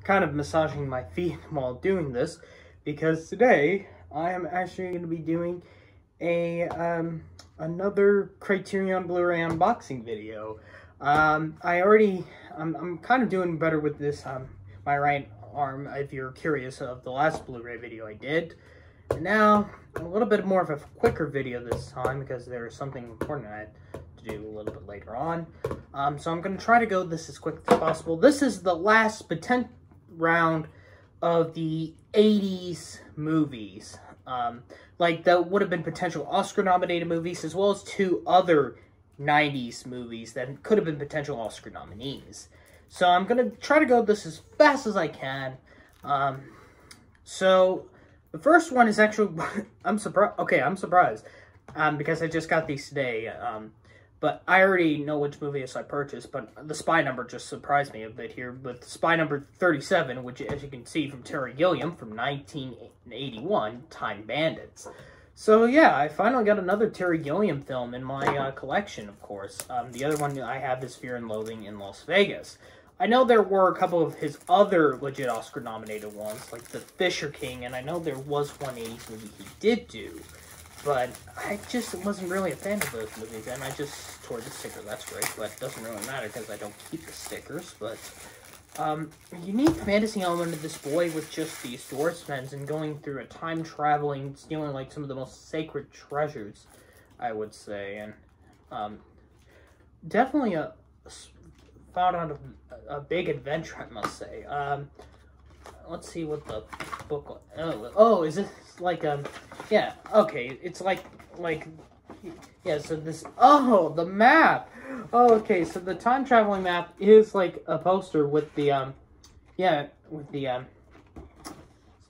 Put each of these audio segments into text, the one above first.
kind of massaging my feet while doing this, because today I am actually going to be doing a another Criterion Blu-ray unboxing video. I'm kind of doing better with this my right arm, if you're curious, of the last Blu-ray video I did. And now, a little bit more of a quicker video this time, because there is something important I had to do a little bit later on. So I'm going to try to go this as quick as possible. This is the last round of the 80s movies. Like, that would have been potential Oscar-nominated movies, as well as 2 other 90s movies that could have been potential Oscar nominees. So I'm going to try to go this as fast as I can. So the first one is actually, I'm surprised, because I just got these today, but I already know which movie I purchased, but the spy number just surprised me a bit here, with spy number 37, which, as you can see, from Terry Gilliam, from 1981, Time Bandits. So yeah, I finally got another Terry Gilliam film in my collection, of course. The other one I have is Fear and Loathing in Las Vegas. I know there were a couple of his other legit Oscar-nominated ones, like The Fisher King, and I know there was one 80s movie he did do, but I just wasn't really a fan of those movies, and I just tore the sticker. That's great, but it doesn't really matter because I don't keep the stickers. But unique fantasy element of this boy with just these swordsmen and going through a time-traveling, stealing like some of the most sacred treasures, I would say, and definitely found out a big adventure, I must say. Let's see what the book. Oh, is it like yeah? Okay, it's like yeah. So this. Oh, the map. Oh, okay. So the time traveling map is like a poster with the yeah, with the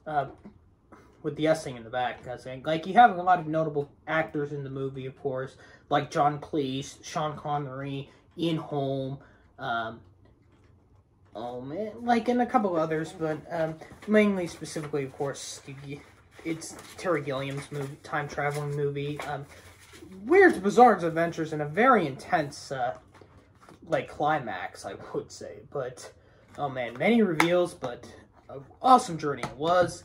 essing in the back. Like, you have a lot of notable actors in the movie, of course, like John Cleese, Sean Connery, Ian Holm. Oh man, like, and a couple others, but mainly, specifically, of course, it's Terry Gilliam's movie, time-traveling movie. Weird, bizarre adventures and a very intense, like, climax, I would say. But, oh man, many reveals, but an awesome journey it was.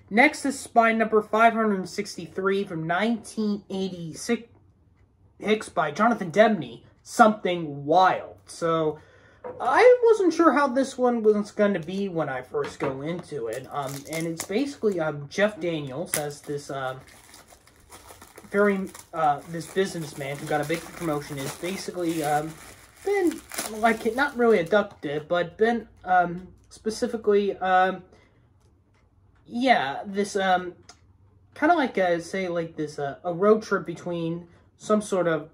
Next is spy number 563 from 1986 by Jonathan Debney, Something Wild. So I wasn't sure how this one was going to be when I first go into it, and it's basically Jeff Daniels as this this businessman who got a big promotion, is basically been, like, not really abducted, but been specifically yeah, this kind of like say like this a road trip between some sort of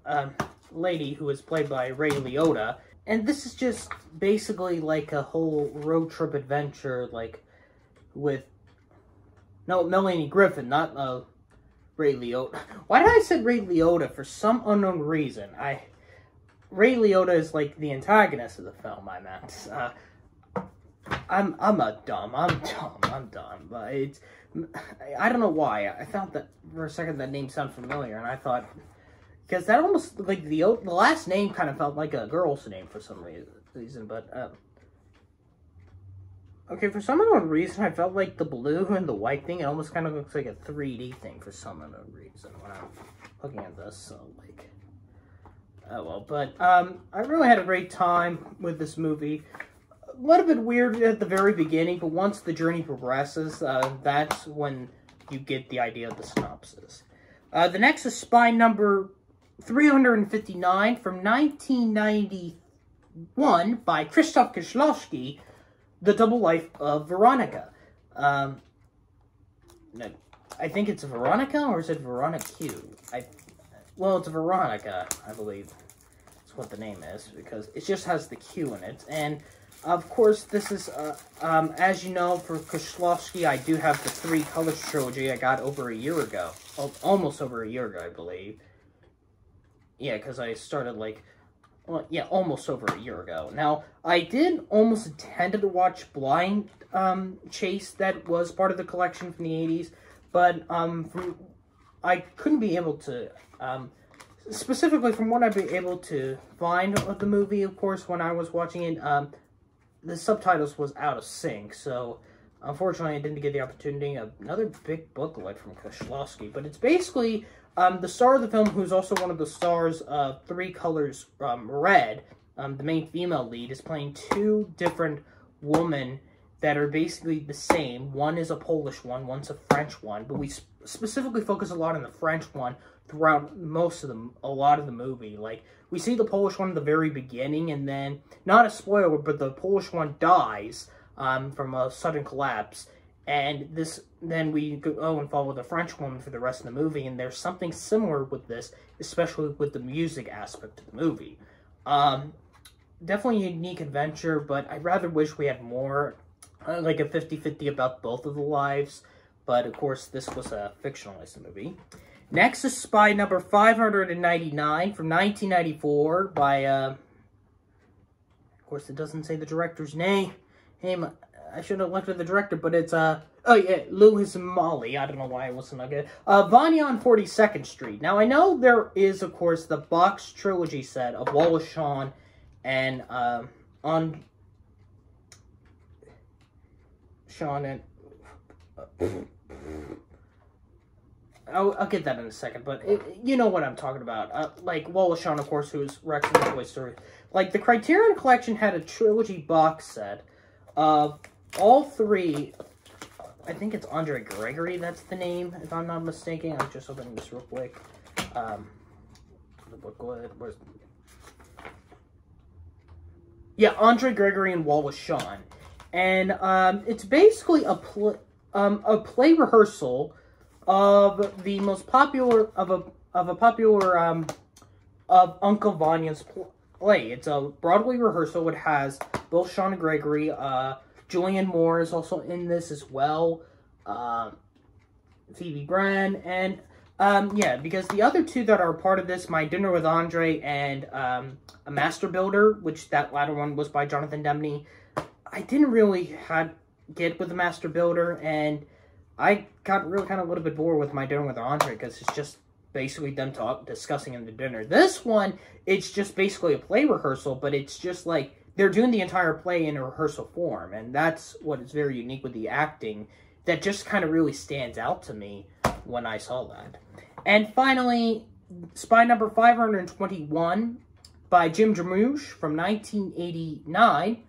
lady who is played by Ray Liotta. And this is just basically like a whole road trip adventure, like, with, no, Melanie Griffith, not Ray Liotta. Why did I say Ray Liotta? For some unknown reason. Ray Liotta is like the antagonist of the film, I meant. I'm dumb, but it's, I don't know why. I thought that, for a second, that name sounded familiar, and I thought, because that almost, like, the last name kind of felt like a girl's name for some reason, but, okay, for some unknown reason, I felt like the blue and the white thing, it almost kind of looks like a 3D thing for some unknown reason when I'm looking at this, so, like, oh well, but, I really had a great time with this movie. A little bit weird at the very beginning, but once the journey progresses, that's when you get the idea of the synopsis. The next is spy number 359 from 1991 by Krzysztof Kieślowski, The Double Life of Veronica. No, I think it's Veronica, or is it Veronica Q? Well, it's Veronica, I believe. That's what the name is, because it just has the Q in it. And, of course, this is, as you know, for Kieślowski, I do have the 3 Colors trilogy I got over a year ago. Almost over a year ago, I believe. Yeah, because I started, like, well, yeah, almost over a year ago. Now, I did almost intend to watch Blind Chase, that was part of the collection from the 80s, but I couldn't be able to, specifically from what I've been able to find of the movie, of course, when I was watching it, the subtitles was out of sync, so unfortunately I didn't get the opportunity. Another big booklet from Kieślowski, but it's basically the star of the film, who's also one of the stars of Three Colors Red, the main female lead, is playing two different women that are basically the same. One is a Polish one, one's a French one, but we specifically focus a lot on the French one throughout a lot of the movie. Like, we see the Polish one at the very beginning, and then, not a spoiler, but the Polish one dies from a sudden collapse, and then we go and follow the French woman for the rest of the movie, and there's something similar with this, especially with the music aspect of the movie. Definitely a unique adventure, but I rather wish we had more, like a 50-50 about both of the lives, but of course this was a fictionalized movie. Next is Spy number 599 from 1994 by, of course it doesn't say the director's name. I should have looked at the director, but it's, oh yeah, Louis Molly. I don't know why I wasn't okay. Vanya on 42nd Street. Now, I know there is, of course, the box trilogy set of Wallace Shawn and, Shawn and, I'll get that in a second, but you know what I'm talking about. Like, Wallace Shawn, of course, who's Rex in Toy Story. Like, the Criterion Collection had a trilogy box set of all three. I think it's Andre Gregory, that's the name, if I'm not mistaken. I'm just opening this real quick. The booklet, where's... Yeah, Andre Gregory and Wallace Shawn. And it's basically a play rehearsal of the most popular of Uncle Vanya's play. It's a Broadway rehearsal. It has both Shawn and Gregory. Julianne Moore is also in this as well. Phoebe Bran, and yeah, because the other two that are part of this, My Dinner with Andre and A Master Builder, which that latter one was by Jonathan Demme, I didn't really get with The Master Builder, and I got really kind of a little bit bored with My Dinner with Andre, because it's just basically them discussing in the dinner. This one, it's just basically a play rehearsal, but it's just like, they're doing the entire play in a rehearsal form, and that's what is very unique with the acting that just kind of really stands out to me when I saw that. And finally, Spy number 521 by Jim Jarmusch from 1989,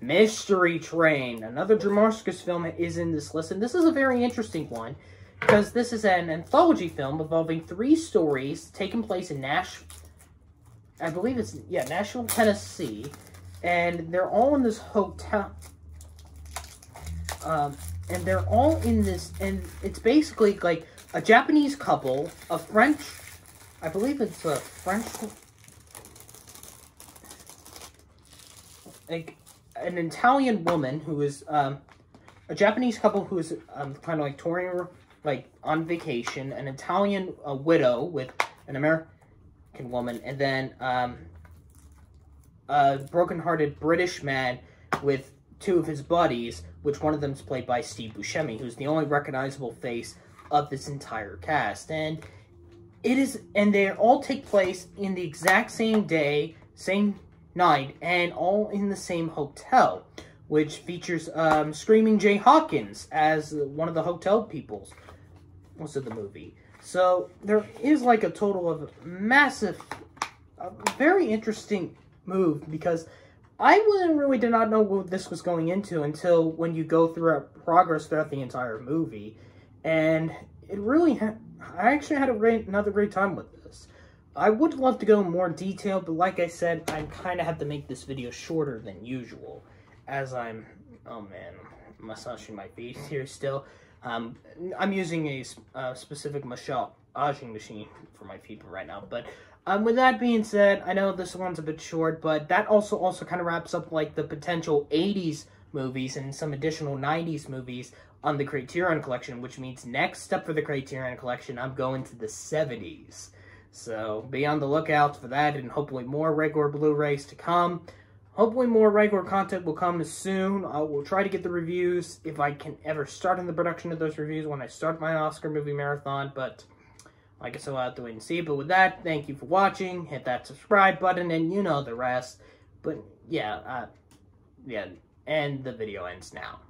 Mystery Train. Another Jarmusch film is in this list, and this is a very interesting one, because this is an anthology film involving 3 stories taking place in Nashville, Tennessee, and they're all in this hotel, and they're all in this, and it's basically like a Japanese couple, a French, I believe it's a French, like an Italian woman who is a Japanese couple who is kind of like touring, like on vacation, an Italian widow with an American woman, and then a broken-hearted British man with 2 of his buddies, which one of them is played by Steve Buscemi, who's the only recognizable face of this entire cast. And they all take place in the exact same day, same night, and all in the same hotel, which features Screaming Jay Hawkins as one of the hotel peoples most of the movie. So there is like a total of massive, very interesting move, because I really did not know what this was going into until when you go through progress throughout the entire movie, and it really I actually had another great time with this. I would love to go in more detail, but like I said, I kind of have to make this video shorter than usual, as I'm, oh man, I'm massaging my feet here still. I'm using a specific massaging machine for my feet right now, but with that being said, I know this one's a bit short, but that also kind of wraps up like the potential 80s movies and some additional 90s movies on the Criterion Collection, which means next up for the Criterion Collection, I'm going to the 70s. So be on the lookout for that, and hopefully more regular Blu-rays to come. Hopefully more regular content will come soon. I will try to get the reviews if I can ever start in the production of those reviews when I start my Oscar movie marathon, but I guess I'll have to wait and see. But with that, thank you for watching. Hit that subscribe button, and you know the rest. But yeah, and the video ends now.